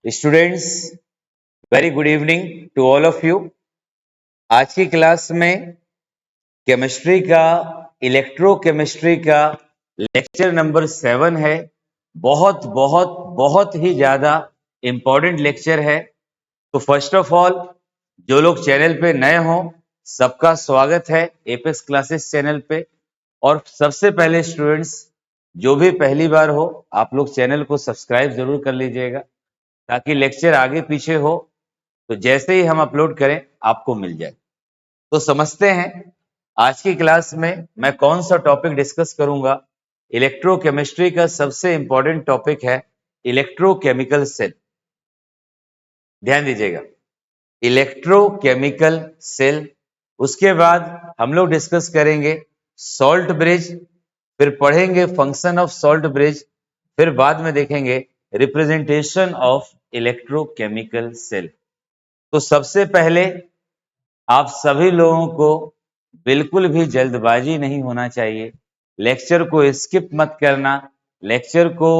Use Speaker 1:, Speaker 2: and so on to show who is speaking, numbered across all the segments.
Speaker 1: Students, very good evening to all of you. आज की class में केमिस्ट्री का, इलेक्ट्रोकेमिस्ट्री का लेक्चर नंबर 7 है। बहुत बहुत बहुत ही ज्यादा इंपॉर्टेंट लेक्चर है। तो फर्स्ट ऑफ ऑल, जो लोग चैनल पे नए हों, सबका स्वागत है एपेक्स क्लासेस चैनल पे। और सबसे पहले स्टूडेंट्स, जो भी पहली बार हो, आप लोग चैनल को सब्सक्राइब जरूर कर लीजिएगा, ताकि लेक्चर आगे पीछे हो तो जैसे ही हम अपलोड करें आपको मिल जाए। तो समझते हैं आज की क्लास में मैं कौन सा टॉपिक डिस्कस करूंगा। इलेक्ट्रोकेमिस्ट्री का सबसे इंपॉर्टेंट टॉपिक है इलेक्ट्रोकेमिकल सेल। ध्यान दीजिएगा, इलेक्ट्रोकेमिकल सेल। उसके बाद हम लोग डिस्कस करेंगे सॉल्ट ब्रिज, फिर पढ़ेंगे फंक्शन ऑफ सॉल्ट ब्रिज, फिर बाद में देखेंगे रिप्रेजेंटेशन ऑफ इलेक्ट्रोकेमिकल सेल। तो सबसे पहले आप सभी लोगों को बिल्कुल भी जल्दबाजी नहीं होना चाहिए। लेक्चर को स्किप मत करना, लेक्चर को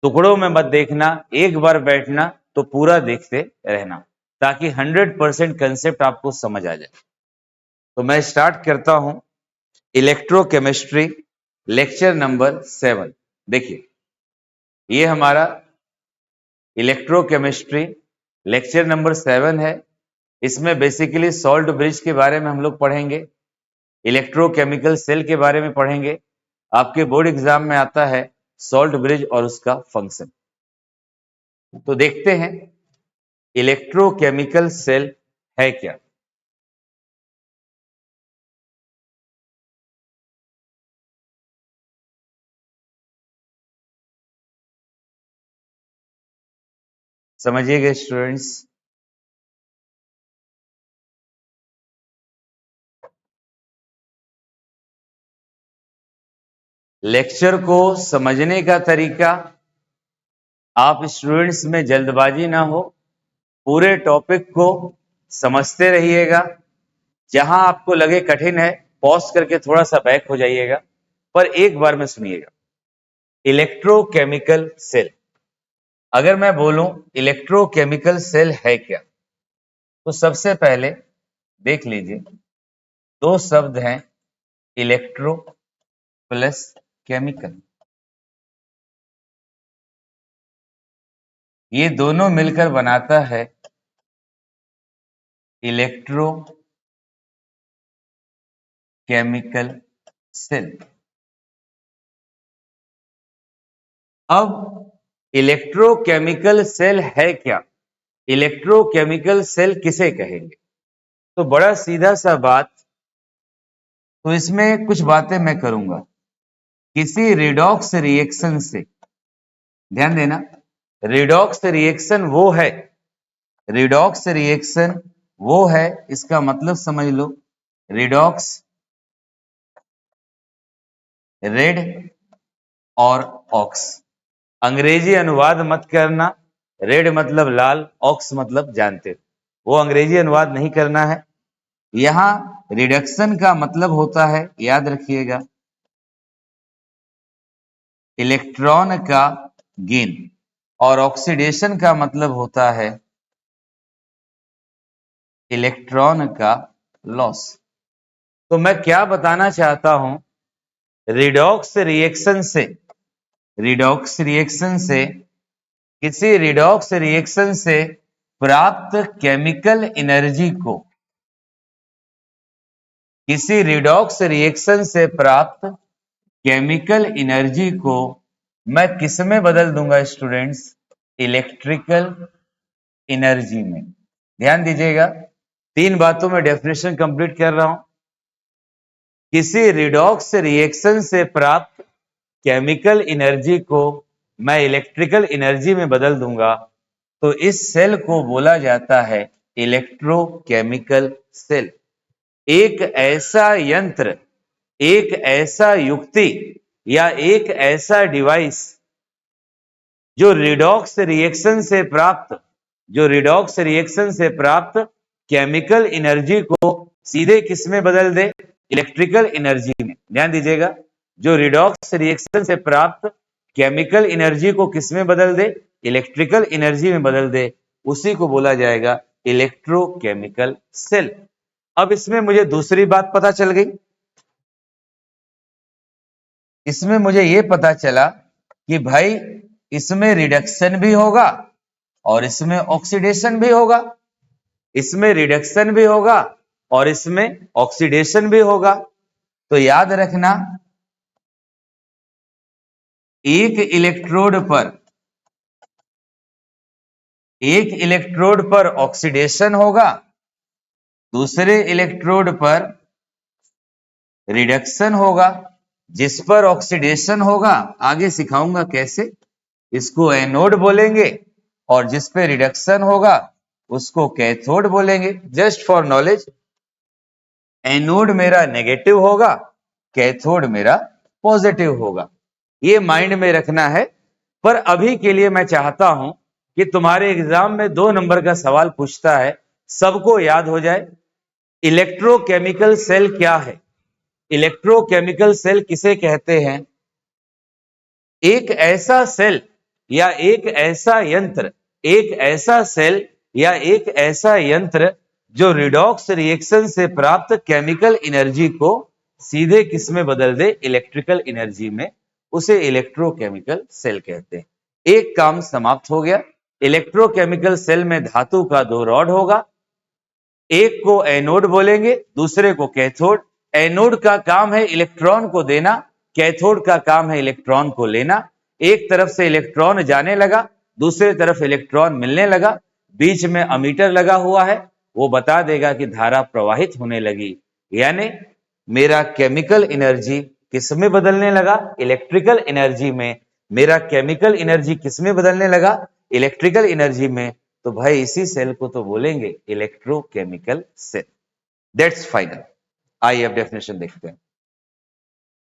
Speaker 1: टुकड़ों में मत देखना, एक बार बैठना तो पूरा देखते रहना, ताकि 100% कंसेप्ट आपको समझ आ जाए। तो मैं स्टार्ट करता हूं इलेक्ट्रोकेमिस्ट्री लेक्चर नंबर 7। देखिए, ये हमारा इलेक्ट्रोकेमिस्ट्री लेक्चर नंबर 7 है। इसमें बेसिकली सॉल्ट ब्रिज के बारे में हम लोग पढ़ेंगे, इलेक्ट्रोकेमिकल सेल के बारे में पढ़ेंगे। आपके बोर्ड एग्जाम में आता है सॉल्ट ब्रिज और उसका फंक्शन। तो देखते हैं इलेक्ट्रोकेमिकल सेल है क्या। समझिएगा स्टूडेंट्स, लेक्चर को समझने का तरीका, आप स्टूडेंट्स में जल्दबाजी ना हो, पूरे टॉपिक को समझते रहिएगा। जहां आपको लगे कठिन है, पॉज करके थोड़ा सा बैक हो जाइएगा, पर एक बार में सुनिएगा। इलेक्ट्रोकेमिकल सेल, अगर मैं बोलूं इलेक्ट्रोकेमिकल सेल है क्या, तो सबसे पहले देख लीजिए, दो शब्द हैं, इलेक्ट्रो प्लस केमिकल। ये दोनों मिलकर बनाता है इलेक्ट्रो केमिकल सेल। अब इलेक्ट्रोकेमिकल सेल है क्या, इलेक्ट्रोकेमिकल सेल किसे कहेंगे? तो बड़ा सीधा सा बात, तो इसमें कुछ बातें मैं करूंगा। किसी रिडॉक्स रिएक्शन से, ध्यान देना, रिडॉक्स रिएक्शन वो है, रिडॉक्स रिएक्शन वो है, इसका मतलब समझ लो, रिडॉक्स रेड और ऑक्स। अंग्रेजी अनुवाद मत करना, रेड मतलब लाल, ऑक्स मतलब जानते हो, वो अंग्रेजी अनुवाद नहीं करना है। यहां रिडक्शन का मतलब होता है, याद रखिएगा, इलेक्ट्रॉन का गेन, और ऑक्सीडेशन का मतलब होता है इलेक्ट्रॉन का लॉस। तो मैं क्या बताना चाहता हूं, रिडॉक्स रिएक्शन से, रिडॉक्स रिएक्शन से, किसी रिडॉक्स रिएक्शन से प्राप्त केमिकल एनर्जी को, किसी रिडॉक्स रिएक्शन से प्राप्त केमिकल एनर्जी को मैं किस में बदल दूंगा स्टूडेंट्स, इलेक्ट्रिकल एनर्जी में। ध्यान दीजिएगा, तीन बातों में डेफिनेशन कंप्लीट कर रहा हूं। किसी रिडॉक्स रिएक्शन से प्राप्त केमिकल एनर्जी को मैं इलेक्ट्रिकल एनर्जी में बदल दूंगा, तो इस सेल को बोला जाता है इलेक्ट्रोकेमिकल सेल। एक ऐसा यंत्र, एक ऐसा युक्ति या एक ऐसा डिवाइस जो रिडॉक्स रिएक्शन से प्राप्त, जो रिडॉक्स रिएक्शन से प्राप्त केमिकल एनर्जी को सीधे किस में बदल दे, इलेक्ट्रिकल एनर्जी में। ध्यान दीजिएगा, जो रिडॉक्स रिएक्शन से प्राप्त केमिकल एनर्जी को किस में बदल दे, इलेक्ट्रिकल एनर्जी में बदल दे, उसी को बोला जाएगा इलेक्ट्रोकेमिकल सेल। अब इसमें मुझे दूसरी बात पता चल गई, इसमें मुझे यह पता चला कि भाई इसमें रिडक्शन भी होगा और इसमें ऑक्सीडेशन भी होगा, इसमें रिडक्शन भी होगा और इसमें ऑक्सीडेशन भी होगा। तो याद रखना, एक इलेक्ट्रोड पर ऑक्सीडेशन होगा, दूसरे इलेक्ट्रोड पर रिडक्शन होगा। जिस पर ऑक्सीडेशन होगा आगे सिखाऊंगा कैसे, इसको एनोड बोलेंगे, और जिस पे रिडक्शन होगा उसको कैथोड बोलेंगे। जस्ट फॉर नॉलेज, एनोड मेरा नेगेटिव होगा, कैथोड मेरा पॉजिटिव होगा, ये माइंड में रखना है। पर अभी के लिए मैं चाहता हूं कि तुम्हारे एग्जाम में 2 नंबर का सवाल पूछता है, सबको याद हो जाए। इलेक्ट्रोकेमिकल सेल क्या है? इलेक्ट्रोकेमिकल सेल किसे कहते हैं? एक ऐसा सेल या एक ऐसा यंत्र, एक ऐसा सेल या एक ऐसा यंत्र जो रिडॉक्स रिएक्शन से प्राप्त केमिकल एनर्जी को सीधे किस में बदल दे, इलेक्ट्रिकल एनर्जी में, उसे इलेक्ट्रोकेमिकल सेल कहते हैं। एक काम समाप्त हो गया। इलेक्ट्रोकेमिकल सेल में धातु का 2 रॉड होगा, एक को एनोड बोलेंगे, दूसरे को कैथोड। एनोड का काम है इलेक्ट्रॉन को देना, कैथोड का काम है इलेक्ट्रॉन को लेना। एक तरफ से इलेक्ट्रॉन जाने लगा, दूसरे तरफ इलेक्ट्रॉन मिलने लगा, बीच में अमीटर लगा हुआ है, वो बता देगा कि धारा प्रवाहित होने लगी। यानी मेरा केमिकल एनर्जी किस में बदलने लगा, इलेक्ट्रिकल एनर्जी में। मेरा केमिकल एनर्जी किस में बदलने लगा, इलेक्ट्रिकल एनर्जी में। तो भाई इसी सेल को तो बोलेंगे इलेक्ट्रोकेमिकल सेल। That's final. आइए अब डेफिनेशन देखते हैं।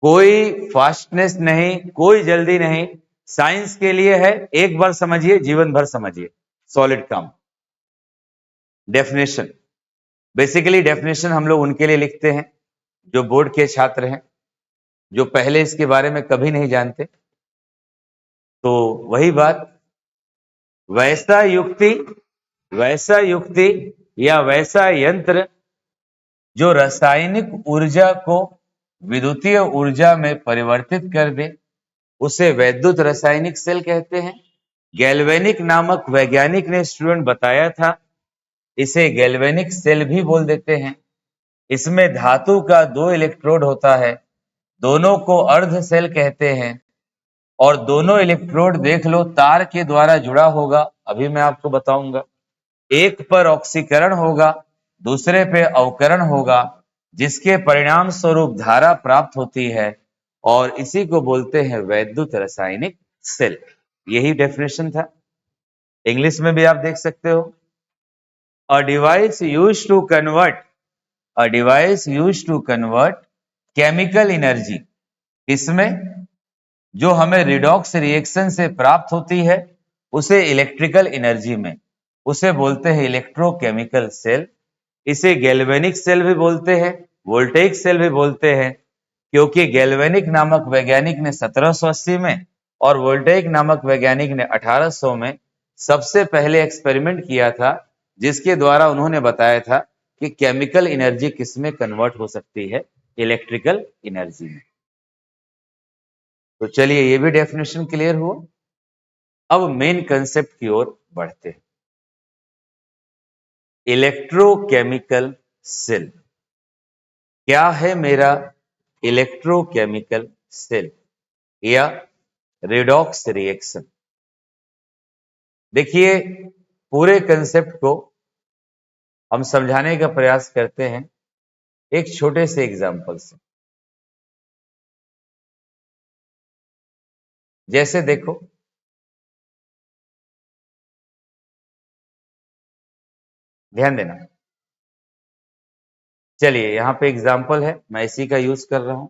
Speaker 1: कोई फास्टनेस नहीं, कोई जल्दी नहीं, साइंस के लिए है, एक बार समझिए जीवन भर समझिए। सॉलिड काम। डेफिनेशन, बेसिकली डेफिनेशन हम लोग उनके लिए लिखते हैं जो बोर्ड के छात्र हैं, जो पहले इसके बारे में कभी नहीं जानते। तो वही बात, वैसा युक्ति या वैसा यंत्र जो रासायनिक ऊर्जा को विद्युतीय ऊर्जा में परिवर्तित कर दे, उसे वैद्युत रासायनिक सेल कहते हैं। गैल्वेनिक नामक वैज्ञानिक ने स्टूडेंट बताया था, इसे गैल्वेनिक सेल भी बोल देते हैं। इसमें धातु का 2 इलेक्ट्रोड होता है, दोनों को अर्ध सेल कहते हैं, और दोनों इलेक्ट्रोड देख लो तार के द्वारा जुड़ा होगा, अभी मैं आपको बताऊंगा। एक पर ऑक्सीकरण होगा, दूसरे पे अवकरण होगा, जिसके परिणाम स्वरूप धारा प्राप्त होती है, और इसी को बोलते हैं वैद्युत रासायनिक सेल। यही डेफिनेशन था। इंग्लिश में भी आप देख सकते हो, a device used to convert chemical energy, इसमें जो हमें रिडॉक्स रिएक्शन से प्राप्त होती है उसे इलेक्ट्रिकल एनर्जी में, उसे बोलते हैं इलेक्ट्रोकेमिकल सेल। इसे गैल्वेनिक सेल भी बोलते हैं, वोल्टेइक सेल भी बोलते हैं, क्योंकि गैल्वेनिक नामक वैज्ञानिक ने 1780 में और वोल्टेइक नामक वैज्ञानिक ने 1800 में सबसे पहले एक्सपेरिमेंट किया था, जिसके द्वारा उन्होंने बताया था कि केमिकल एनर्जी किसमें कन्वर्ट हो सकती है, इलेक्ट्रिकल एनर्जी में। तो चलिए ये भी डेफिनेशन क्लियर हुआ। अब मेन कंसेप्ट की ओर बढ़ते हैं। इलेक्ट्रोकेमिकल सेल क्या है? मेरा इलेक्ट्रोकेमिकल सेल या रिडॉक्स रिएक्शन। देखिए, पूरे कंसेप्ट को हम समझाने का प्रयास करते हैं एक छोटे से एग्जाम्पल से। जैसे देखो, ध्यान देना, चलिए यहां पे एग्जाम्पल है, मैं इसी का यूज कर रहा हूं।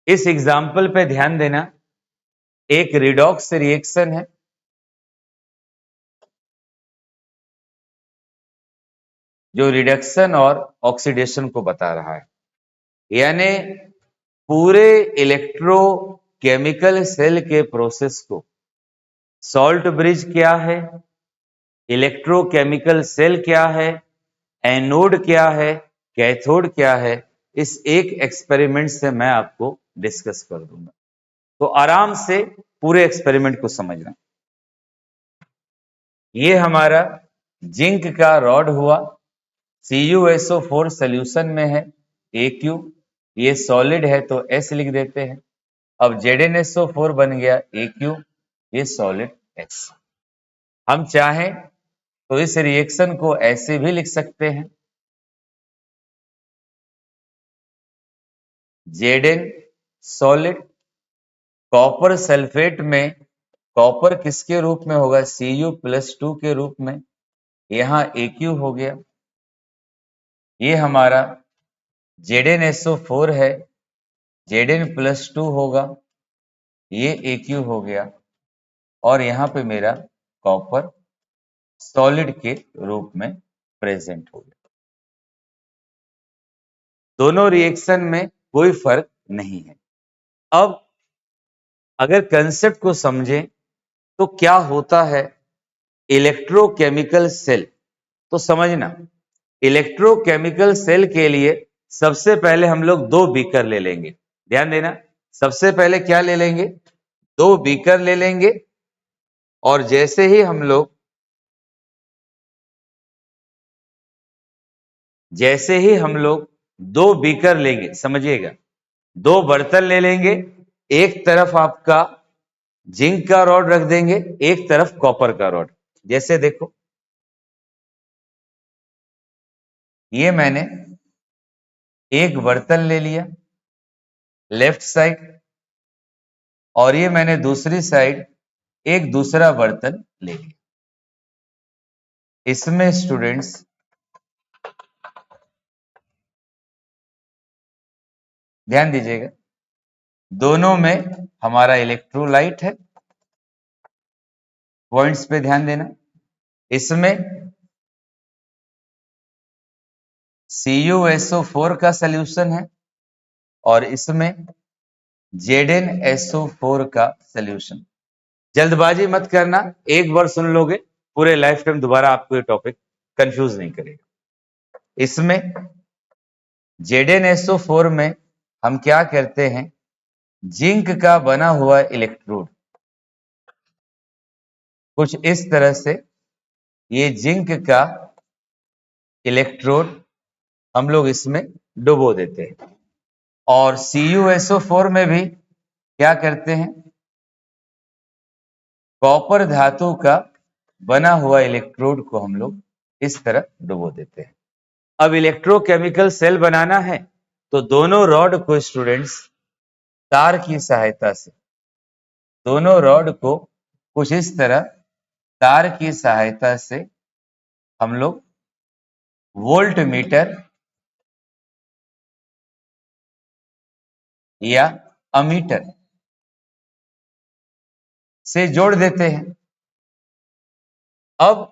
Speaker 1: इस एग्जाम्पल पे ध्यान देना, एक रिडॉक्स रिएक्शन है, जो रिडक्शन और ऑक्सीडेशन को बता रहा है। यानी पूरे केमिकल सेल के प्रोसेस को सॉल्ट ब्रिज क्या है, इलेक्ट्रोकेमिकल सेल क्या है, एनोड क्या है, कैथोड क्या है, इस एक एक्सपेरिमेंट से मैं आपको डिस्कस कर दूंगा। तो आराम से पूरे एक्सपेरिमेंट को समझना। ये हमारा जिंक का रॉड हुआ, CuSO4 सोल्यूशन में है, AQ, ये सॉलिड है तो S लिख देते हैं। अब ZnSO4 बन गया AQ, ये सॉलिड S। हम चाहें तो इस रिएक्शन को ऐसे भी लिख सकते हैं, Zn सॉलिड, कॉपर सल्फेट में कॉपर किसके रूप में होगा, Cu+2 के रूप में, यहां AQ हो गया। ये हमारा ZnSO4 है, Zn+2 होगा, ये AQ हो गया, और यहां पे मेरा कॉपर सॉलिड के रूप में प्रेजेंट हो गया। दोनों रिएक्शन में कोई फर्क नहीं है। अब अगर कंसेप्ट को समझें तो क्या होता है इलेक्ट्रोकेमिकल सेल, तो समझना इलेक्ट्रोकेमिकल सेल के लिए सबसे पहले हम लोग दो बीकर ले लेंगे। ध्यान देना, सबसे पहले क्या ले लेंगे, दो बीकर ले लेंगे, और जैसे ही हम लोग दो बीकर लेंगे, समझिएगा, दो बर्तन ले लेंगे, एक तरफ आपका जिंक का रॉड रख देंगे, एक तरफ कॉपर का रॉड। जैसे देखो, ये मैंने एक बर्तन ले लिया लेफ्ट साइड, और ये मैंने दूसरी साइड एक दूसरा बर्तन ले लिया। इसमें स्टूडेंट्स ध्यान दीजिएगा, दोनों में हमारा इलेक्ट्रोलाइट है, पॉइंट्स पे ध्यान देना। इसमें CuSO4 का सॉल्यूशन है, और इसमें ZnSO4 का सॉल्यूशन। जल्दबाजी मत करना, एक बार सुन लोगे पूरे लाइफ टाइम दोबारा आपको ये टॉपिक कंफ्यूज नहीं करेगा। इसमें ZnSO4 में हम क्या करते हैं, जिंक का बना हुआ इलेक्ट्रोड कुछ इस तरह से, ये जिंक का इलेक्ट्रोड हम लोग इसमें डुबो देते हैं, और CuSO4 में भी क्या करते हैं, कॉपर धातु का बना हुआ इलेक्ट्रोड को हम लोग इस तरह डुबो देते हैं। अब इलेक्ट्रोकेमिकल सेल बनाना है तो दोनों रॉड को स्टूडेंट्स तार की सहायता से, दोनों रॉड को कुछ इस तरह तार की सहायता से हम लोग वोल्ट मीटर या अमीटर से जोड़ देते हैं। अब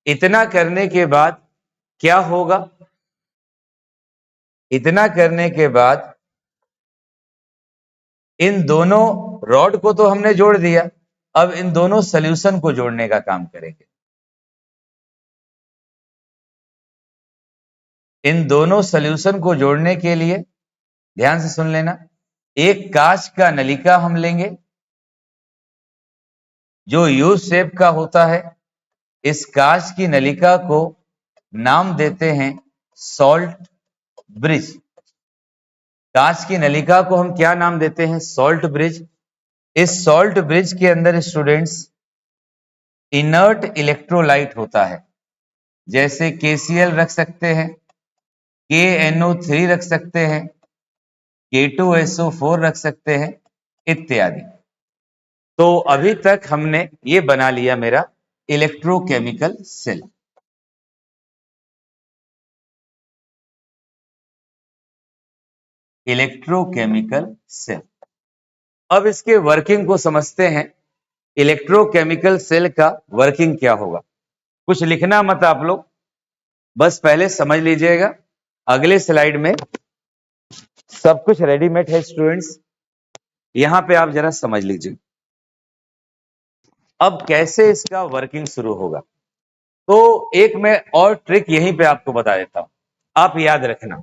Speaker 1: इतना करने के बाद क्या होगा, इतना करने के बाद इन दोनों रॉड को तो हमने जोड़ दिया, अब इन दोनों सॉल्यूशन को जोड़ने का काम करेंगे। इन दोनों सॉल्यूशन को जोड़ने के लिए ध्यान से सुन लेना, एक कांच का नलिका हम लेंगे जो यू शेप का होता है। इस कांच की नलिका को नाम देते हैं सॉल्ट ब्रिज। कांच की नलिका को हम क्या नाम देते हैं, सॉल्ट ब्रिज। इस सॉल्ट ब्रिज के अंदर स्टूडेंट्स इनर्ट इलेक्ट्रोलाइट होता है, जैसे KCl रख सकते हैं, KNO3 रख सकते हैं, K2SO4 रख सकते हैं, इत्यादि। तो अभी तक हमने ये बना लिया मेरा इलेक्ट्रोकेमिकल सेल। इलेक्ट्रोकेमिकल सेल, अब इसके वर्किंग को समझते हैं। इलेक्ट्रोकेमिकल सेल का वर्किंग क्या होगा, कुछ लिखना मत आप लोग, बस पहले समझ लीजिएगा। अगले स्लाइड में सब कुछ रेडीमेड है स्टूडेंट्स, यहां पे आप जरा समझ लीजिए। अब कैसे इसका वर्किंग शुरू होगा, तो एक मैं और ट्रिक यहीं पे आपको बता देता हूं। आप याद रखना,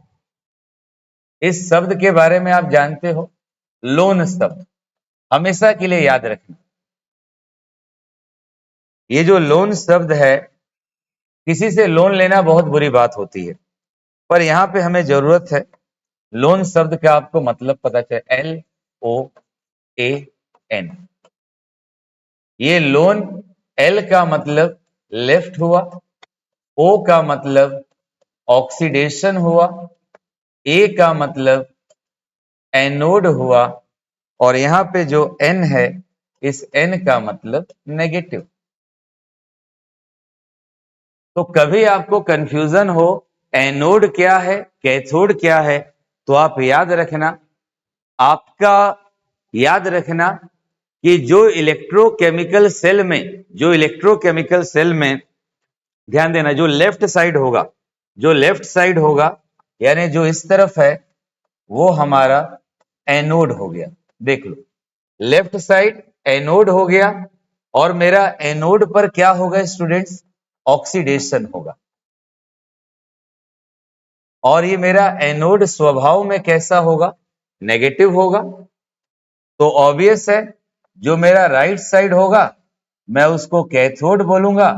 Speaker 1: इस शब्द के बारे में आप जानते हो, लोन शब्द, हमेशा के लिए याद रखना। ये जो लोन शब्द है, किसी से लोन लेना बहुत बुरी बात होती है, पर यहां पे हमें जरूरत है लोन शब्द का आपको मतलब पता चले। LOAN, ये लोन, L का मतलब लेफ्ट हुआ, O का मतलब ऑक्सीडेशन हुआ, A का मतलब एनोड हुआ, और यहां पे जो N है, इस N का मतलब नेगेटिव। तो कभी आपको कंफ्यूजन हो एनोड क्या है कैथोड क्या है, तो आप याद रखना, आपका याद रखना कि जो इलेक्ट्रोकेमिकल सेल में, जो इलेक्ट्रोकेमिकल सेल में, ध्यान देना, जो लेफ्ट साइड होगा, जो लेफ्ट साइड होगा, यानी जो इस तरफ है, वो हमारा एनोड हो गया। देख लो, लेफ्ट साइड एनोड हो गया, और मेरा एनोड पर क्या होगा स्टूडेंट्स, ऑक्सीडेशन होगा। और ये मेरा एनोड स्वभाव में कैसा होगा, नेगेटिव होगा। तो ऑब्वियस है, जो मेरा राइट साइड होगा, मैं उसको कैथोड बोलूंगा,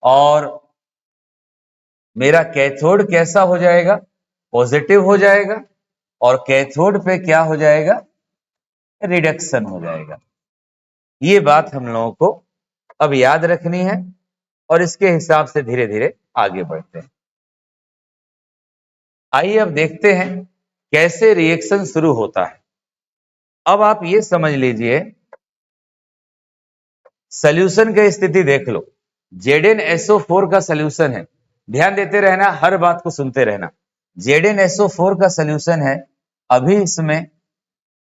Speaker 1: और मेरा कैथोड कैसा हो जाएगा, पॉजिटिव हो जाएगा, और कैथोड पे क्या हो जाएगा, रिडक्शन हो जाएगा। ये बात हम लोगों को अब याद रखनी है, और इसके हिसाब से धीरे धीरे आगे बढ़ते हैं। आइए अब देखते हैं कैसे रिएक्शन शुरू होता है। अब आप ये समझ लीजिए, सॉल्यूशन की स्थिति देख लो, ZnSO4 का सॉल्यूशन है, ध्यान देते रहना, हर बात को सुनते रहना। ZnSO4 का सॉल्यूशन है, अभी इसमें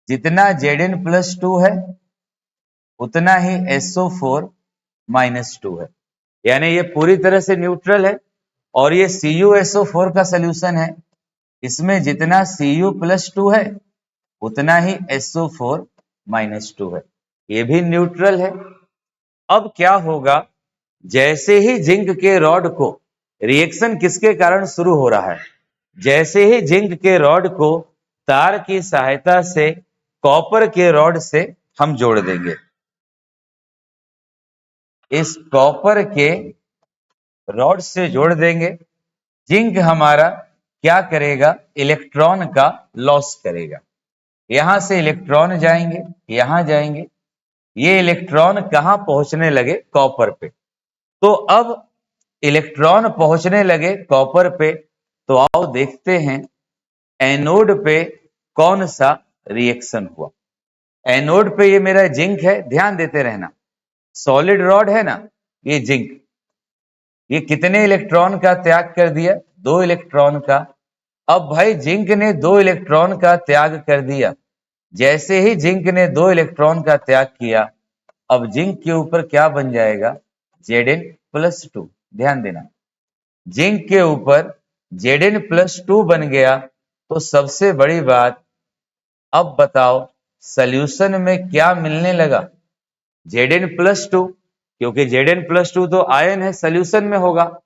Speaker 1: जितना Zn+2 है, उतना ही SO4-2 है, यानी ये पूरी तरह से न्यूट्रल है। और ये CuSO4 का सॉल्यूशन है, इसमें जितना Cu+2 है, उतना ही SO4-2 है, ये भी न्यूट्रल है। अब क्या होगा, जैसे ही जिंक के रॉड को, रिएक्शन किसके कारण शुरू हो रहा है, जैसे ही जिंक के रॉड को तार की सहायता से कॉपर के रॉड से हम जोड़ देंगे, इस कॉपर के रॉड से जोड़ देंगे, जिंक हमारा क्या करेगा, इलेक्ट्रॉन का लॉस करेगा। यहां से इलेक्ट्रॉन जाएंगे, यहां जाएंगे, ये इलेक्ट्रॉन कहां पहुंचने लगे, कॉपर पे। तो अब इलेक्ट्रॉन पहुंचने लगे कॉपर पे, तो आओ देखते हैं एनोड पे कौन सा रिएक्शन हुआ। एनोड पे ये मेरा जिंक है, ध्यान देते रहना, सॉलिड रॉड है ना, ये जिंक, ये कितने इलेक्ट्रॉन का त्याग कर दिया, 2 इलेक्ट्रॉन का। अब भाई जिंक ने 2 इलेक्ट्रॉन का त्याग कर दिया, जैसे ही जिंक ने 2 इलेक्ट्रॉन का त्याग किया, अब जिंक के ऊपर क्या बन जाएगा, Zn+2। ध्यान देना, जिंक के ऊपर Zn+2 बन गया। तो सबसे बड़ी बात, अब बताओ सॉल्यूशन में क्या मिलने लगा, Zn+2, क्योंकि Zn+2 तो आयन है, सॉल्यूशन में होगा,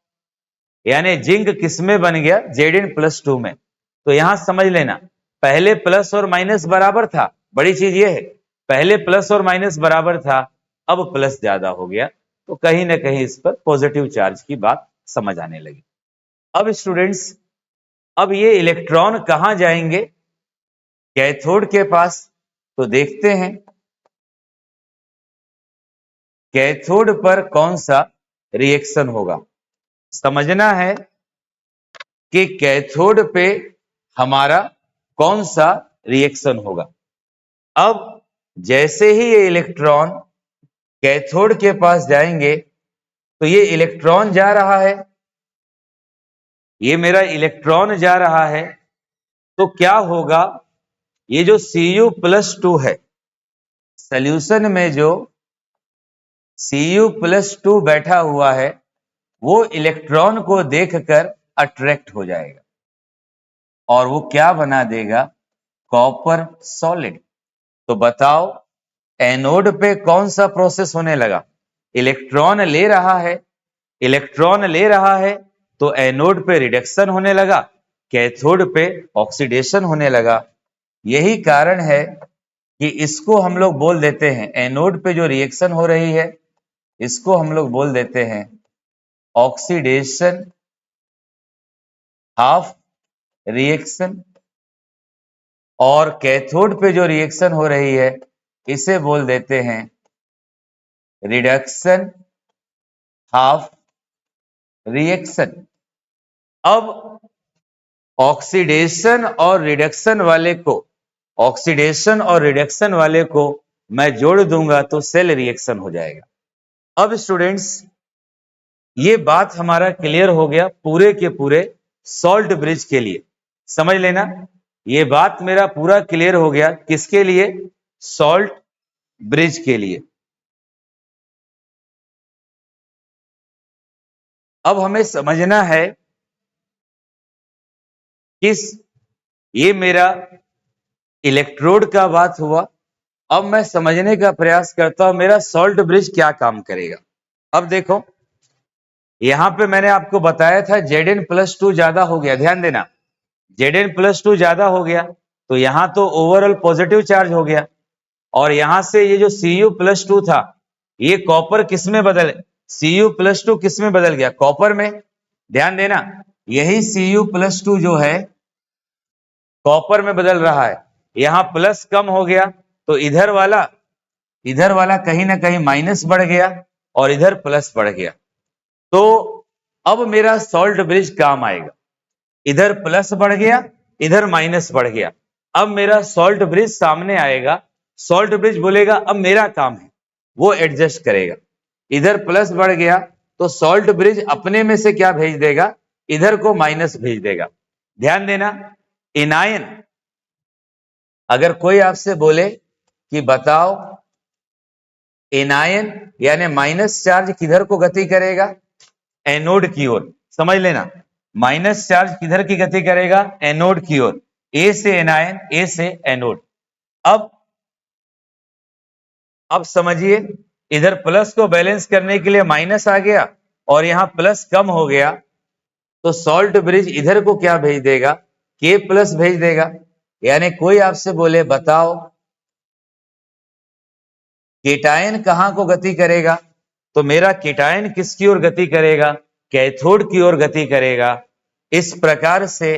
Speaker 1: यानी जिंक किस में बन गया, Zn+2 में। तो यहां समझ लेना, पहले प्लस और माइनस बराबर था, बड़ी चीज ये है, पहले प्लस और माइनस बराबर था, अब प्लस ज्यादा हो गया, तो कहीं ना कहीं इस पर पॉजिटिव चार्ज की बात समझ आने लगी। अब स्टूडेंट्स, अब ये इलेक्ट्रॉन कहां जाएंगे, कैथोड के पास। तो देखते हैं कैथोड पर कौन सा रिएक्शन होगा। समझना है कि कैथोड पे हमारा कौन सा रिएक्शन होगा। अब जैसे ही ये इलेक्ट्रॉन कैथोड के पास जाएंगे, तो ये इलेक्ट्रॉन जा रहा है, ये मेरा इलेक्ट्रॉन जा रहा है, तो क्या होगा, ये जो Cu+2 है, सॉल्यूशन में जो Cu+2 बैठा हुआ है, वो इलेक्ट्रॉन को देखकर अट्रैक्ट हो जाएगा, और वो क्या बना देगा, कॉपर सॉलिड। तो बताओ एनोड पे कौन सा प्रोसेस होने लगा? इलेक्ट्रॉन ले रहा है, इलेक्ट्रॉन ले रहा है तो एनोड पे रिडक्शन होने लगा, कैथोड पे ऑक्सीडेशन होने लगा। यही कारण है कि इसको हम लोग बोल देते हैं, एनोड पे जो रिएक्शन हो रही है इसको हम लोग बोल देते हैं ऑक्सीडेशन हाफ रिएक्शन, और कैथोड पे जो रिएक्शन हो रही है इसे बोल देते हैं रिडक्शन हाफ रिएक्शन। अब ऑक्सीडेशन और रिडक्शन वाले को, ऑक्सीडेशन और रिडक्शन वाले को मैं जोड़ दूंगा तो सेल रिएक्शन हो जाएगा। अब स्टूडेंट्स ये बात हमारा क्लियर हो गया पूरे के पूरे सॉल्ट ब्रिज के लिए, समझ लेना ये बात मेरा पूरा क्लियर हो गया किसके लिए? सॉल्ट ब्रिज के लिए। अब हमें समझना है किस, ये मेरा इलेक्ट्रोड का बात हुआ। अब मैं समझने का प्रयास करता हूं मेरा सॉल्ट ब्रिज क्या काम करेगा। अब देखो यहां पे मैंने आपको बताया था Zn+2 ज्यादा हो गया, ध्यान देना Zn+2 ज्यादा हो गया तो यहां तो ओवरऑल पॉजिटिव चार्ज हो गया, और यहां से ये जो Cu+2 था ये कॉपर किस में बदल, Cu+2 किस में बदल गया? कॉपर में। ध्यान देना यही Cu+2 जो है कॉपर में बदल रहा है, यहां प्लस कम हो गया तो इधर वाला कहीं ना कहीं माइनस बढ़ गया और इधर प्लस बढ़ गया। तो अब मेरा सॉल्ट ब्रिज काम आएगा, इधर प्लस बढ़ गया इधर माइनस बढ़ गया, अब मेरा सॉल्ट ब्रिज सामने आएगा। सॉल्ट ब्रिज बोलेगा अब मेरा काम है, वो एडजस्ट करेगा। इधर प्लस बढ़ गया तो सॉल्ट ब्रिज अपने में से क्या भेज देगा? इधर को माइनस भेज देगा। ध्यान देना एनायन, अगर कोई आपसे बोले कि बताओ एनायन यानी माइनस चार्ज किधर को गति करेगा? एनोड की ओर। समझ लेना माइनस चार्ज किधर की गति करेगा? एनोड की ओर। ए से एनायन, ए से एनोड। अब समझिए इधर प्लस को बैलेंस करने के लिए माइनस आ गया और यहां प्लस कम हो गया तो सॉल्ट ब्रिज इधर को क्या भेज देगा? के प्लस भेज देगा। यानी कोई आपसे बोले बताओ केटायन कहां को गति करेगा, तो मेरा केटायन किसकी ओर गति करेगा? कैथोड की ओर गति करेगा। इस प्रकार से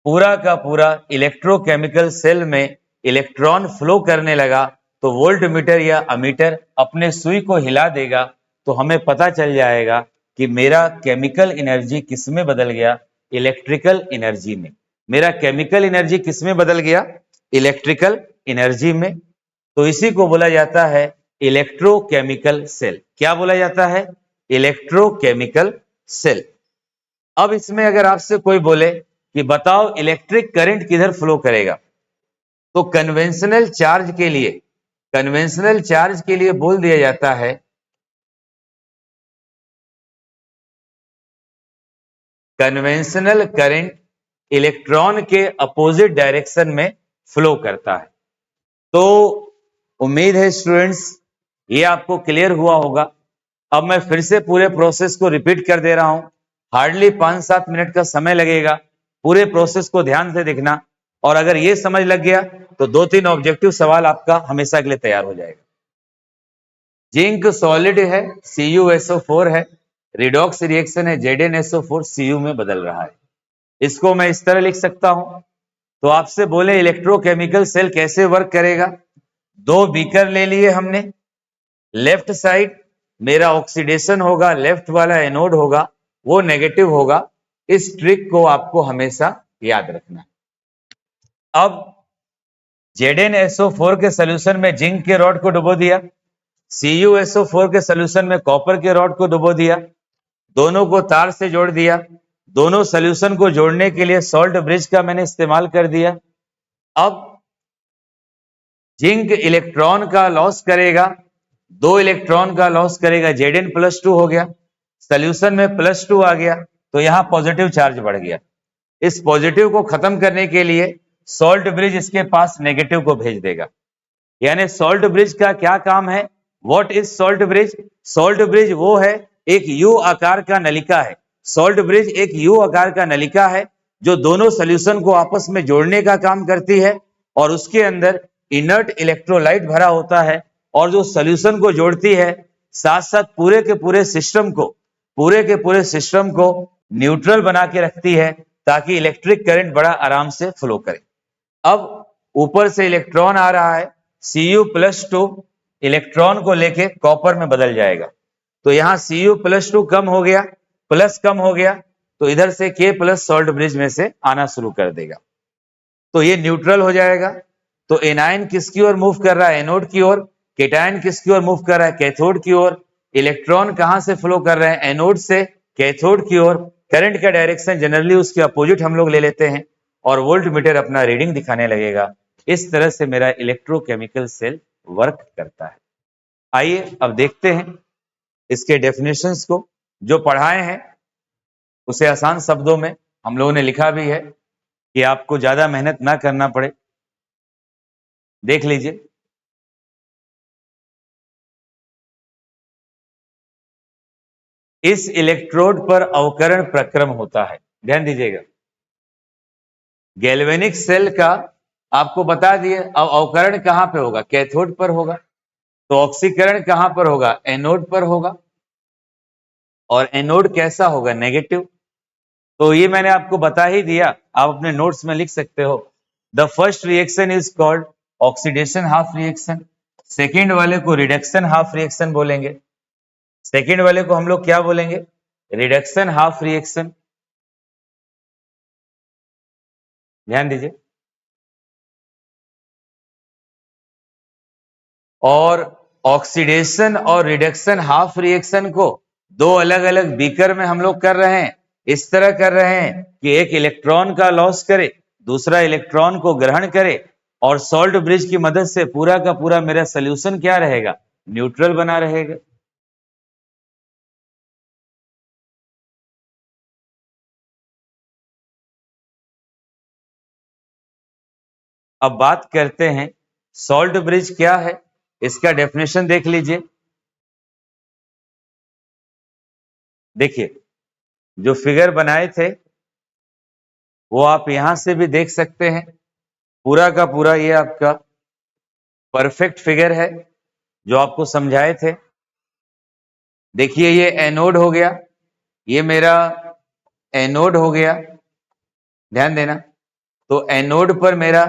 Speaker 1: पूरा का पूरा इलेक्ट्रोकेमिकल सेल में इलेक्ट्रॉन फ्लो करने लगा तो वोल्टमीटर या अमीटर अपने सुई को हिला देगा तो हमें पता चल जाएगा कि मेरा केमिकल एनर्जी किस में बदल गया? इलेक्ट्रिकल एनर्जी में। मेरा केमिकल एनर्जी किस में बदल गया? इलेक्ट्रिकल एनर्जी में। तो इसी को बोला जाता है इलेक्ट्रोकेमिकल सेल। क्या बोला जाता है? Electrochemical cell. अब इसमें अगर आपसे कोई बोले कि बताओ इलेक्ट्रिक करंट किधर फ्लो करेगा, तो कन्वेंशनल चार्ज के लिए, कन्वेंशनल चार्ज के लिए बोल दिया जाता है कन्वेंशनल करंट इलेक्ट्रॉन के अपोजिट डायरेक्शन में फ्लो करता है। तो उम्मीद है स्टूडेंट्स ये आपको क्लियर हुआ होगा। अब मैं फिर से पूरे प्रोसेस को रिपीट कर दे रहा हूं, हार्डली 5-7 मिनट का समय लगेगा। पूरे प्रोसेस को ध्यान से देखना और अगर ये समझ लग गया तो 2-3 ऑब्जेक्टिव सवाल आपका हमेशा के लिए तैयार हो जाएगा। जिंक सॉलिड है, CuSO4 है, रिडॉक्स रिएक्शन है, ZnSO4 Cu में बदल रहा है। इसको मैं इस तरह लिख सकता हूं। तो आपसे बोले इलेक्ट्रोकेमिकल सेल कैसे वर्क करेगा, 2 बीकर ले लिए हमने, लेफ्ट साइड मेरा ऑक्सीडेशन होगा, लेफ्ट वाला एनोड होगा वो नेगेटिव होगा। इस ट्रिक को आपको हमेशा याद रखना। अब ZnSO4 के सोल्यूशन में जिंक के रॉड को डुबो दिया, CuSO4 के सोल्यूशन में कॉपर के रॉड को डुबो दिया, दोनों को तार से जोड़ दिया। दोनों सोल्यूशन को जोड़ने के लिए सॉल्ट ब्रिज का मैंने इस्तेमाल कर दिया। अब जिंक इलेक्ट्रॉन का लॉस करेगा, 2 इलेक्ट्रॉन का लॉस करेगा, Zn+2 हो गया, सोल्यूशन में +2 आ गया तो यहां पॉजिटिव चार्ज बढ़ गया। इस पॉजिटिव को खत्म करने के लिए सॉल्ट ब्रिज इसके पास नेगेटिव को भेज देगा। यानी सॉल्ट ब्रिज का क्या काम है? What is salt bridge? Salt bridge वो है, एक यू आकार का नलिका है। सॉल्ट ब्रिज एक यू आकार का नलिका है जो दोनों सोल्यूशन को आपस में जोड़ने का काम करती है, और उसके अंदर इनर्ट इलेक्ट्रोलाइट भरा होता है, और जो सोल्यूशन को जोड़ती है साथ साथ पूरे के पूरे सिस्टम को न्यूट्रल बना के रखती है, ताकि इलेक्ट्रिक करंट बड़ा आराम से फ्लो करे। अब ऊपर से इलेक्ट्रॉन आ रहा है, Cu+2 इलेक्ट्रॉन को लेके कॉपर में बदल जाएगा। तो यहां Cu+2 कम हो गया, प्लस कम हो गया, तो इधर से K+ सॉल्ट ब्रिज में से आना शुरू कर देगा, तो ये न्यूट्रल हो जाएगा। तो एनायन किसकी ओर मूव कर रहा है? एनोड की ओर। केटायन किसकी ओर मूव कर रहा है? कैथोड की ओर। इलेक्ट्रॉन कहां से फ्लो कर रहे हैं? एनोड से कैथोड की ओर। करंट का डायरेक्शन जनरली उसके अपोजिट हम लोग ले लेते हैं, और वोल्ट मीटर अपना रीडिंग दिखाने लगेगा। इस तरह से मेरा इलेक्ट्रोकेमिकल सेल वर्क करता है। आइए अब देखते हैं इसके डेफिनेशंस को। जो पढ़ाए हैं उसे आसान शब्दों में हम लोगों ने लिखा भी है कि आपको ज्यादा मेहनत ना करना पड़े। देख लीजिए। इस इलेक्ट्रोड पर अवकरण प्रक्रम होता है, ध्यान दीजिएगा। गैल्वेनिक सेल का आपको बता दिए। अब अवकरण कहां पे होगा? कैथोड पर होगा। तो ऑक्सीकरण कहां पर होगा? एनोड पर होगा। और एनोड कैसा होगा? नेगेटिव। तो ये मैंने आपको बता ही दिया, आप अपने नोट्स में लिख सकते हो। The first reaction is called oxidation half reaction. Second वाले को रिडक्शन हाफ रिएक्शन बोलेंगे। सेकेंड वाले को हम लोग क्या बोलेंगे? Reduction half reaction. ध्यान दीजिए। और ऑक्सीडेशन और रिडक्शन हाफ रिएक्शन को दो अलग अलग बीकर में हम लोग कर रहे हैं। इस तरह कर रहे हैं कि एक इलेक्ट्रॉन का लॉस करे, दूसरा इलेक्ट्रॉन को ग्रहण करे, और सॉल्ट ब्रिज की मदद से पूरा का पूरा मेरा सोल्यूशन क्या रहेगा? न्यूट्रल बना रहेगा। अब बात करते हैं सॉल्ट ब्रिज क्या है, इसका डेफिनेशन देख लीजिए। देखिए, जो फिगर बनाए थे वो आप यहां से भी देख सकते हैं। पूरा का पूरा ये आपका परफेक्ट फिगर है जो आपको समझाए थे। देखिए, ये एनोड हो गया, ये मेरा एनोड हो गया, ध्यान देना। तो एनोड पर मेरा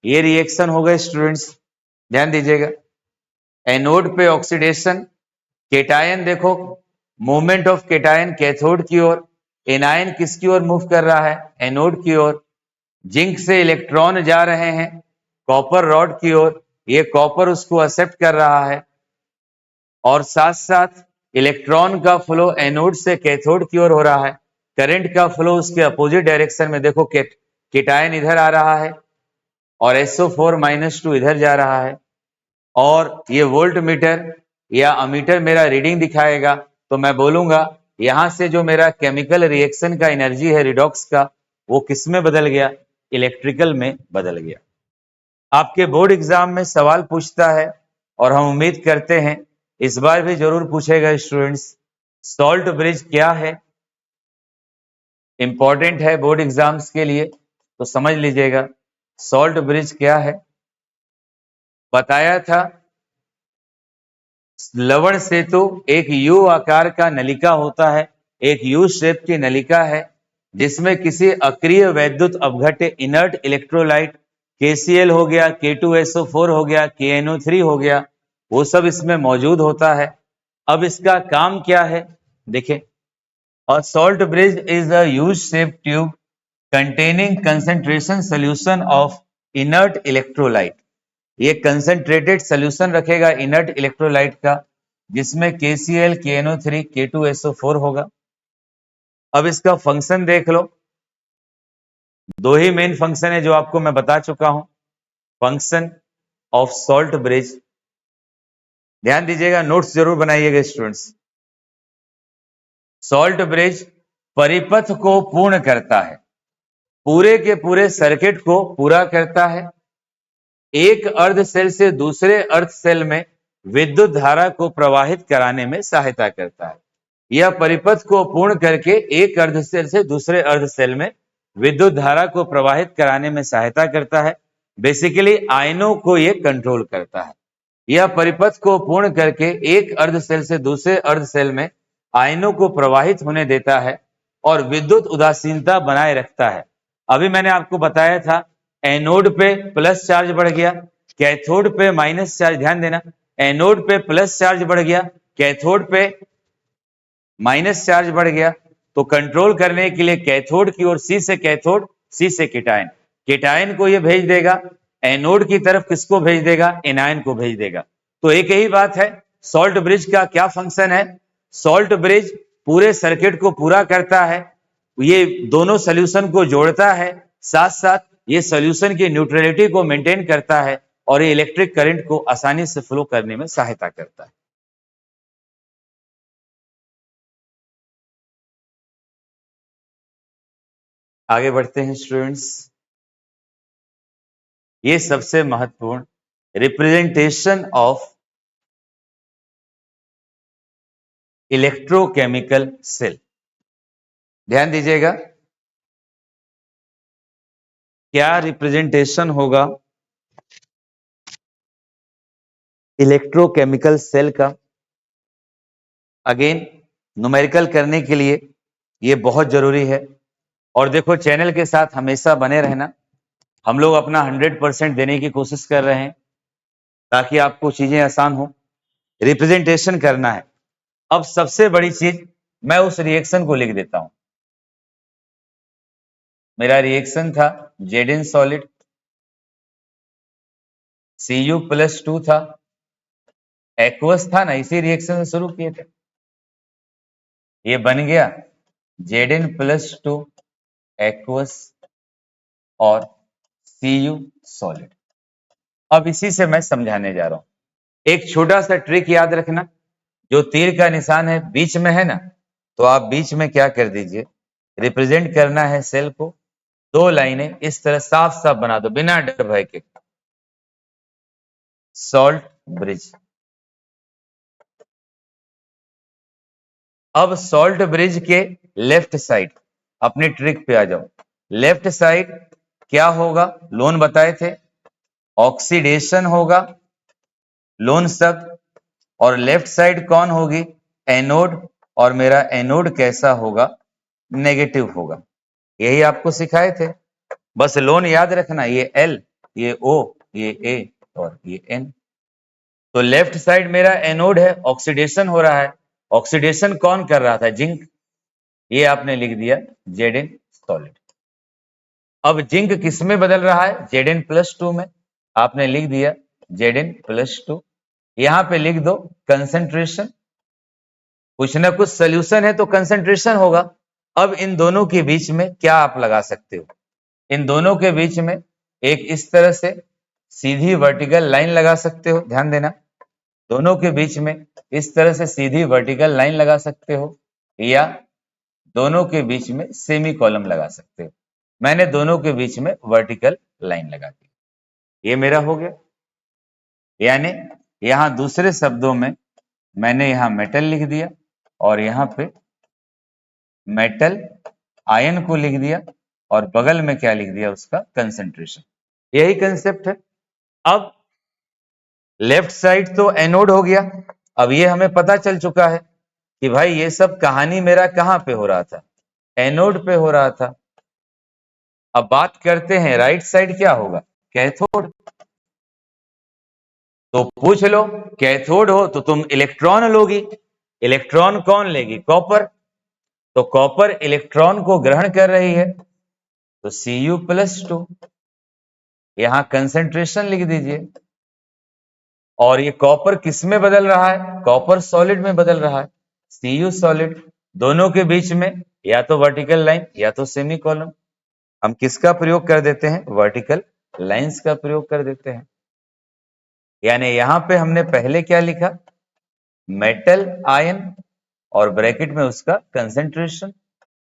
Speaker 1: ये रिएक्शन हो गया स्टूडेंट्स, ध्यान दीजिएगा। एनोड पे ऑक्सीडेशन, केटायन देखो, मूवमेंट ऑफ केटायन कैथोड की ओर। एनायन किसकी ओर मूव कर रहा है? एनोड की ओर। जिंक से इलेक्ट्रॉन जा रहे हैं कॉपर रॉड की ओर, ये कॉपर उसको एक्सेप्ट कर रहा है, और साथ साथ इलेक्ट्रॉन का फ्लो एनोड से कैथोड की ओर हो रहा है। करंट का फ्लो उसके अपोजिट डायरेक्शन में, देखो केटायन इधर आ रहा है और SO4-2 इधर जा रहा है, और ये वोल्ट मीटर या अमीटर मेरा रीडिंग दिखाएगा। तो मैं बोलूंगा यहां से जो मेरा केमिकल रिएक्शन का एनर्जी है रिडॉक्स का, वो किस में बदल गया? इलेक्ट्रिकल में बदल गया। आपके बोर्ड एग्जाम में सवाल पूछता है, और हम उम्मीद करते हैं इस बार भी जरूर पूछेगा स्टूडेंट्स, सॉल्ट ब्रिज क्या है? इंपॉर्टेंट है बोर्ड एग्जाम्स के लिए, तो समझ लीजिएगा सॉल्ट ब्रिज क्या है। बताया था लवण सेतु एक यू आकार का नलिका होता है, एक यू शेप की नलिका है, जिसमें किसी अक्रिय वैद्युत अपघट्य इनर्ट इलेक्ट्रोलाइट KCl हो गया, K2SO4 हो गया, KNO3 हो गया, वो सब इसमें मौजूद होता है। अब इसका काम क्या है? देखें, और salt bridge is a U shape tube containing concentration solution of inert electrolyte. ये कंसेंट्रेटेड सोल्यूशन रखेगा इनर्ट इलेक्ट्रोलाइट का, जिसमें KCl, KNO3, K2SO4 होगा। अब इसका फंक्शन देख लो। दो ही मेन फंक्शन है जो आपको मैं बता चुका हूं। फंक्शन ऑफ सॉल्ट ब्रिज, ध्यान दीजिएगा, नोट्स जरूर बनाइएगा स्टूडेंट्स। सॉल्ट ब्रिज परिपथ को पूर्ण करता है, पूरे के पूरे सर्किट को पूरा करता है। एक अर्ध सेल से दूसरे अर्ध सेल में विद्युत धारा को प्रवाहित कराने में सहायता करता है। यह परिपथ को पूर्ण करके एक अर्ध सेल से दूसरे अर्ध सेल में विद्युत धारा को प्रवाहित कराने में सहायता करता है। बेसिकली आयनों को यह कंट्रोल करता है। यह परिपथ को पूर्ण करके एक अर्ध सेल से दूसरे अर्ध सेल में आयनों को प्रवाहित होने देता है और विद्युत उदासीनता बनाए रखता है। अभी मैंने आपको बताया था एनोड पे प्लस चार्ज बढ़ गया, कैथोड पे माइनस चार्ज। ध्यान देना, एनोड पे प्लस चार्ज बढ़ गया, कैथोड पे माइनस चार्ज बढ़ गया। तो कंट्रोल करने के लिए कैथोड की ओर सी से कैथोड, सी से केटायन, केटायन को ये भेज देगा, एनोड की तरफ किसको भेज देगा, एनायन को भेज देगा। तो एक यही बात है। सॉल्ट ब्रिज का क्या फंक्शन है? सॉल्ट ब्रिज पूरे सर्किट को पूरा करता है, ये दोनों सोल्यूशन को जोड़ता है, साथ साथ ये सोल्यूशन की न्यूट्रलिटी को मेंटेन करता है और ये इलेक्ट्रिक करंट को आसानी से फ्लो करने में सहायता करता है। आगे बढ़ते हैं स्टूडेंट्स। ये सबसे महत्वपूर्ण रिप्रेजेंटेशन ऑफ इलेक्ट्रोकेमिकल सेल। ध्यान दीजिएगा, क्या रिप्रेजेंटेशन होगा इलेक्ट्रोकेमिकल सेल का? अगेन न्यूमेरिकल करने के लिए ये बहुत जरूरी है। और देखो, चैनल के साथ हमेशा बने रहना। हम लोग अपना 100% देने की कोशिश कर रहे हैं ताकि आपको चीजें आसान हो। रिप्रेजेंटेशन करना है। अब सबसे बड़ी चीज, मैं उस रिएक्शन को लिख देता हूं। मेरा रिएक्शन था Zn सॉलिड, Cu+2 था, एक्वस था ना, इसी रिएक्शन से शुरू किए थे। ये बन गया Zn+2 एक्वस और Cu सॉलिड। अब इसी से मैं समझाने जा रहा हूं। एक छोटा सा ट्रिक याद रखना, जो तीर का निशान है बीच में है ना, तो आप बीच में क्या कर दीजिए, रिप्रेजेंट करना है सेल को। दो लाइनें इस तरह साफ साफ बना दो बिना डर भय के। Salt bridge. अब सॉल्ट ब्रिज के लेफ्ट साइड अपनी ट्रिक पे आ जाओ। लेफ्ट साइड क्या होगा? लोन बताए थे, ऑक्सीडेशन होगा, लोन शब्द। और लेफ्ट साइड कौन होगी? एनोड। और मेरा एनोड कैसा होगा? नेगेटिव होगा। यही आपको सिखाए थे। बस लोन याद रखना, ये L, ये O, ये A और ये N। तो लेफ्ट साइड मेरा एनोड है, ऑक्सीडेशन हो रहा है। ऑक्सीडेशन कौन कर रहा था? जिंक। ये आपने लिख दिया Zn सॉलिड। अब जिंक किस में बदल रहा है? Zn+2 में। आपने लिख दिया Zn+2। यहां पे लिख दो कंसंट्रेशन। कुछ ना कुछ सोल्यूशन है तो कंसंट्रेशन होगा। अब इन दोनों के बीच में क्या आप लगा सकते हो? इन दोनों के बीच में एक इस तरह से सीधी वर्टिकल लाइन लगा सकते हो। ध्यान देना, दोनों के बीच में इस तरह से सीधी वर्टिकल लाइन लगा सकते हो, या दोनों के बीच में सेमी कॉलम लगा सकते हो। मैंने दोनों के बीच में वर्टिकल लाइन लगा दी। ये मेरा हो गया। यानी यहां दूसरे शब्दों में मैंने यहां मेटल लिख दिया और यहां पे मेटल आयन को लिख दिया और बगल में क्या लिख दिया? उसका कंसंट्रेशन। यही कंसेप्ट है। अब लेफ्ट साइड तो एनोड हो गया। अब ये हमें पता चल चुका है कि भाई ये सब कहानी मेरा कहां पे हो रहा था? एनोड पे हो रहा था। अब बात करते हैं राइट साइड क्या होगा? कैथोड। तो पूछ लो, कैथोड हो तो तुम इलेक्ट्रॉन लोगी। इलेक्ट्रॉन कौन लेगी? कॉपर। तो कॉपर इलेक्ट्रॉन को ग्रहण कर रही है, तो Cu+2। यहां कंसंट्रेशन लिख दीजिए। और ये कॉपर किस में बदल रहा है? कॉपर सॉलिड में बदल रहा है, Cu सॉलिड। दोनों के बीच में या तो वर्टिकल लाइन या तो सेमी कॉलम। हम किसका प्रयोग कर देते हैं? वर्टिकल लाइंस का प्रयोग कर देते हैं। यानी यहां पे हमने पहले क्या लिखा? मेटल आयन और ब्रैकेट में उसका कंसंट्रेशन,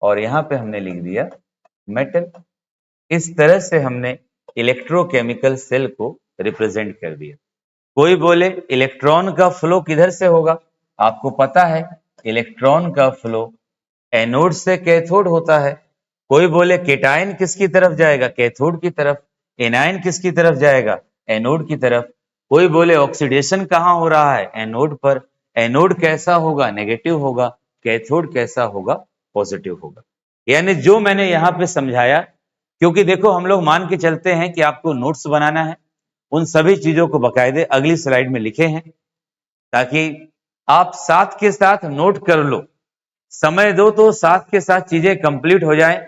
Speaker 1: और यहां पे हमने लिख दिया मेटल। इस तरह से हमने इलेक्ट्रोकेमिकल सेल को रिप्रेजेंट कर दिया। कोई बोले इलेक्ट्रॉन का फ्लो किधर से होगा, आपको पता है इलेक्ट्रॉन का फ्लो एनोड से कैथोड होता है। कोई बोले केटायन किसकी तरफ जाएगा, कैथोड की तरफ। एनायन किसकी तरफ जाएगा, एनोड की तरफ। कोई बोले ऑक्सीडेशन कहाँ हो रहा है, एनोड पर। एनोड कैसा होगा, नेगेटिव होगा। कैथोड कैसा होगा, पॉजिटिव होगा। यानी जो मैंने यहाँ पे समझाया, क्योंकि देखो हम लोग मान के चलते हैं कि आपको नोट्स बनाना है, उन सभी चीजों को बकायदे अगली स्लाइड में लिखे हैं, ताकि आप साथ के साथ नोट कर लो। समय दो तो साथ के साथ चीजें कंप्लीट हो जाएं,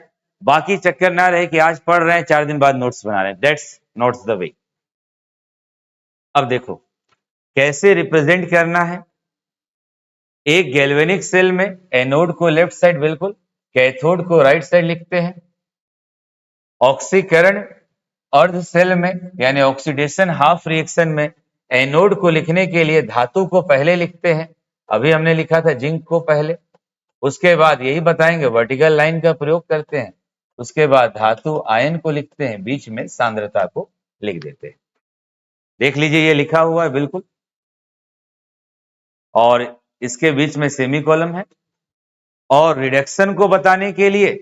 Speaker 1: बाकी चक्कर ना रहे कि आज पढ़ रहे हैं 4 दिन बाद नोट्स बना रहे हैं। That's not the way. अब देखो कैसे रिप्रेजेंट करना है। एक गैल्वेनिक सेल में एनोड को लेफ्ट साइड बिल्कुल, कैथोड को राइट साइड लिखते हैं। ऑक्सीकरण अर्ध सेल में यानी ऑक्सीडेशन हाफ रिएक्शन में एनोड को लिखने के लिए धातु को पहले लिखते हैं। अभी हमने लिखा था जिंक को पहले, उसके बाद यही बताएंगे वर्टिकल लाइन का प्रयोग करते हैं, उसके बाद धातु आयन को लिखते हैं, बीच में सांद्रता को लिख देते हैं। देख लीजिए ये लिखा हुआ है बिल्कुल, और इसके बीच में सेमीकोलन है। और रिडक्शन को बताने के लिए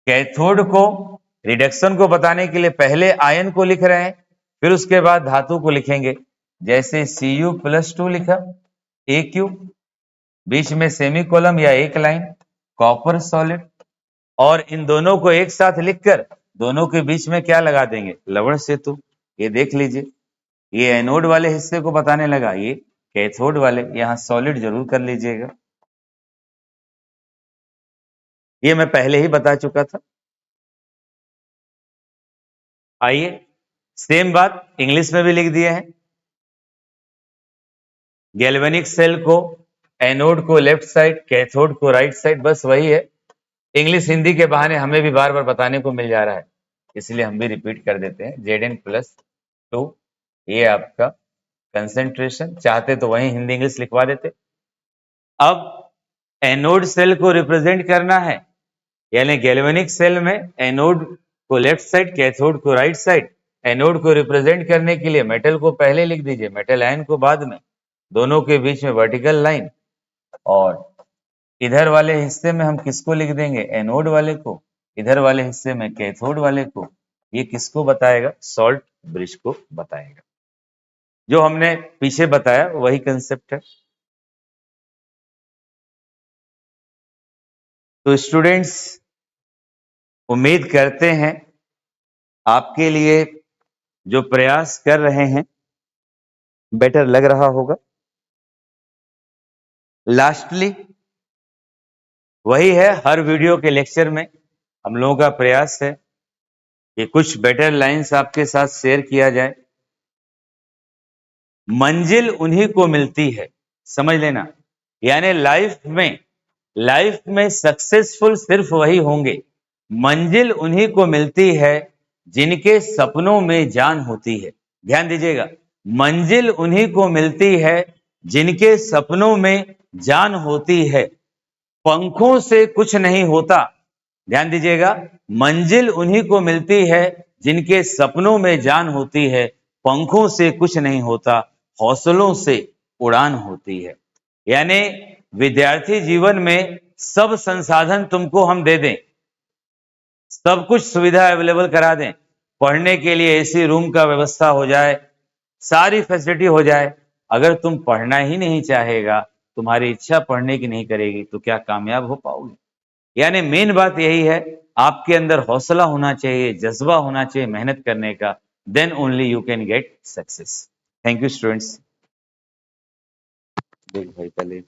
Speaker 1: कैथोड को, रिडक्शन को बताने के लिए पहले आयन को लिख रहे हैं, फिर उसके बाद धातु को लिखेंगे। जैसे Cu+2 लिखा, Aq, बीच में सेमीकोलन या एक लाइन, कॉपर सॉलिड। और इन दोनों को एक साथ लिखकर दोनों के बीच में क्या लगा देंगे, लवण सेतु। ये देख लीजिए, ये एनोड वाले हिस्से को बताने लगा, ये कैथोड वाले, यहां सॉलिड जरूर कर लीजिएगा। ये मैं पहले ही बता चुका था। आइए सेम बात इंग्लिश में भी लिख दिए हैं। गैल्वेनिक सेल को, एनोड को लेफ्ट साइड, कैथोड को राइट साइड, बस वही है। इंग्लिश हिंदी के बहाने हमें भी बार बार बताने को मिल जा रहा है, इसलिए हम भी रिपीट कर देते हैं। Zn+2, ये आपका कंसेंट्रेशन, चाहते तो वही हिंदी इंग्लिश लिखवा देते। अब एनोड सेल को रिप्रेजेंट करना है, यानी गैल्वेनिक सेल में एनोड को लेफ्ट साइड, कैथोड को राइट साइड। एनोड को रिप्रेजेंट करने के लिए मेटल को पहले लिख दीजिए, मेटल आयन को बाद में, दोनों के बीच में वर्टिकल लाइन। और इधर वाले हिस्से में हम किसको लिख देंगे, एनोड वाले को, इधर वाले हिस्से में कैथोड वाले को। ये किसको बताएगा, सॉल्ट ब्रिज को बताएगा। जो हमने पीछे बताया वही कंसेप्ट है। तो स्टूडेंट्स, उम्मीद करते हैं आपके लिए जो प्रयास कर रहे हैं बेटर लग रहा होगा। लास्टली वही है, हर वीडियो के लेक्चर में हम लोगों का प्रयास है कि कुछ बेटर लाइंस आपके साथ शेयर किया जाए। मंजिल उन्हीं को मिलती है, समझ लेना। यानी लाइफ में सक्सेसफुल सिर्फ वही होंगे, मंजिल उन्हीं को मिलती है जिनके सपनों में जान होती है। ध्यान दीजिएगा, मंजिल उन्हीं को मिलती है जिनके सपनों में जान होती है, पंखों से कुछ नहीं होता। ध्यान दीजिएगा, मंजिल उन्हीं को मिलती है जिनके सपनों में जान होती है, पंखों से कुछ नहीं होता, हौसलों से उड़ान होती है। यानी विद्यार्थी जीवन में सब संसाधन तुमको हम दे दें, सब कुछ सुविधा अवेलेबल करा दें, पढ़ने के लिए एसी रूम का व्यवस्था हो जाए, सारी फैसिलिटी हो जाए, अगर तुम पढ़ना ही नहीं चाहेगा, तुम्हारी इच्छा पढ़ने की नहीं करेगी, तो क्या कामयाब हो पाओगे। यानी मेन बात यही है, आपके अंदर हौसला होना चाहिए, जज्बा होना चाहिए मेहनत करने का, then only you can get success. Thank you students. देख भाई पहले